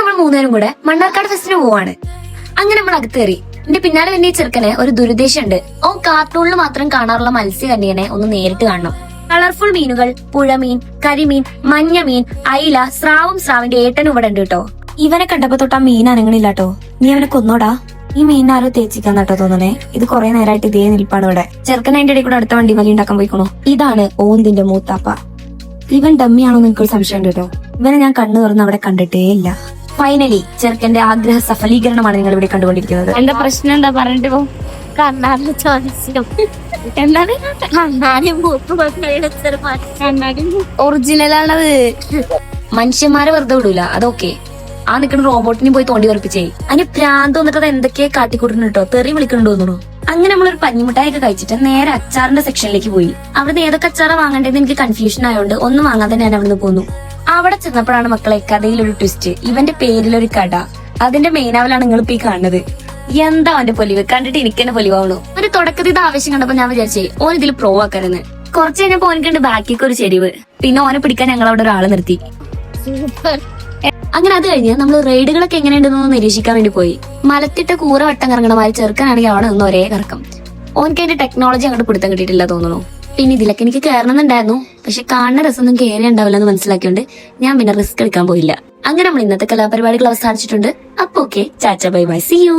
നമ്മൾ മൂന്നുപേരും കൂടെ മണ്ണാർക്കാട് ഫെസ്റ്റിന് പോവാണ്. അങ്ങനെ നമ്മൾ അകത്ത് കയറി. എന്റെ പിന്നാലെ തന്നെ ഈ ചെറുക്കനെ ഒരു ദുരുദ്ദേശമുണ്ട്. ഓൻ കാർട്ടൂണിൽ മാത്രം കാണാറുള്ള മത്സ്യകന്യകനെ ഒന്ന് നേരിട്ട് കാണണം. കളർഫുൾ മീനുകൾ, പുഴമീൻ, കരിമീൻ, മഞ്ഞമീൻ, അയില, സ്രാവും സ്രാവിന്റെ ഏട്ടനും ഇവിടെ ഉണ്ട് കേട്ടോ. ഇവനെ കണ്ടപ്പോ തൊട്ട് ആ മീൻ അനങ്ങണില്ലാട്ടോ. നീ അവനെ കൊന്നോടാ. ഈ മീനാരോ തേച്ചിക്കാന്നാട്ടോ തോന്നണേ. ഇത് കുറെ നേരമായിട്ട് ഇതേ നിൽപ്പാണ് ഇവിടെ. ചെറുക്കൻ അതിന്റെ ഇടയിൽ കൂടെ അടുത്ത വണ്ടി വലി ഉണ്ടാക്കാൻ പോയിക്കണോ. ഇതാണ് ഓന്തിന്റെ മൂത്താപ്പ. ഇവൻ ഡമ്മിയാണോ എനിക്കൊരു സംശയം ഉണ്ട് കേട്ടോ. ഇവനെ ഞാൻ കണ്ണു തുറന്ന് അവിടെ കണ്ടിട്ടേ ഇല്ല. ഫൈനലി ചെറുക്കന്റെ ആഗ്രഹ സഫലീകരണമാണ് നിങ്ങൾ ഇവിടെ കണ്ടുകൊണ്ടിരിക്കുന്നത്. എന്താ പ്രശ്നം എന്താ പറഞ്ഞിട്ട് പോ. കണ്ണാടിന്റെ ചോദിച്ചു എന്താണ് ഒറിജിനലാണത്. മനുഷ്യന്മാരെ വെറുതെ വിടൂല, അതൊക്കെ. ആ നിൽക്കുന്ന റോബോട്ടിനെ പോയി തോണ്ടി ഉറപ്പിച്ചേ. അതിന് ഭ്രാന്ത് വന്നിട്ട് അത് എന്തൊക്കെയാ കാട്ടിക്കൂട്ടുന്നു കേട്ടോ. തെറി വിളിക്കണ്ടോ തോന്നുന്നു. അങ്ങനെ നമ്മളൊരു പഞ്ഞിമിഠായൊക്കെ കഴിച്ചിട്ട് നേരെ അച്ചാറിന്റെ സെക്ഷനിലേക്ക് പോയി. അവിടുന്ന് ഏതൊക്കെ അച്ചാറാ വാങ്ങേണ്ടതെന്ന് എനിക്ക് കൺഫ്യൂഷൻ ആയതുകൊണ്ട് ഒന്നും വാങ്ങാതെ ഞാൻ അവിടുന്ന് പോന്നു. അവിടെ ചെന്നപ്പോഴാണ് മക്കളെ കഥയിലൊരു ട്വിസ്റ്റ്. ഇവന്റെ പേരിലൊരു കട. അതിന്റെ മെയിനാവലാണ് നിങ്ങൾ ഇപ്പൊ ഈ കാണുന്നത്. എന്താ അവന്റെ പൊലിവ് കണ്ടിട്ട് എനിക്ക് തന്നെ പൊലിവാണു. ഒരു തുടക്കത്തിൽ ഇത് ആവശ്യം കണ്ടപ്പോ ഞാൻ വിചാരിച്ചേ ഓൻ ഇതിൽ പ്രോ ആക്കാനെന്ന്. കുറച്ച് കഴിഞ്ഞപ്പോ ഓനക്കുണ്ട് ബാക്കിയൊക്കെ ഒരു ചെരിവ്. പിന്നെ ഓനെ പിടിക്കാൻ ഞങ്ങൾ അവിടെ ഒരാളെ നിർത്തി. അങ്ങനെ അത് കഴിഞ്ഞ് നമ്മൾ റൈഡുകളൊക്കെ എങ്ങനെയുണ്ടെന്ന് നിരീക്ഷിക്കാൻ വേണ്ടി പോയി. മലത്തിട്ട കൂറ വട്ടം കറങ്ങണമായി ചെറുക്കനാണെങ്കിൽ അവിടെ നിന്ന് ഒരേ കറക്കം. ഓനക്ക് അതിന്റെ ടെക്നോളജി അങ്ങോട്ട് പിടുത്തം കിട്ടിയിട്ടില്ല തോന്നുന്നു. പിന്നെ ഇതിലൊക്കെ എനിക്ക് കയറണമെന്നുണ്ടായിരുന്നു. പക്ഷെ കാണുന്ന രസമൊന്നും കയറി ഉണ്ടാവില്ല എന്ന് മനസ്സിലാക്കിയോണ്ട് ഞാൻ പിന്നെ റിസ്ക് എടുക്കാൻ പോയില്ല. അങ്ങനെ നമ്മൾ ഇന്നത്തെ കലാപരിപാടികൾ അവസാനിച്ചിട്ടുണ്ട്. അപ്പൊ okay, Chacha bye bye, see you.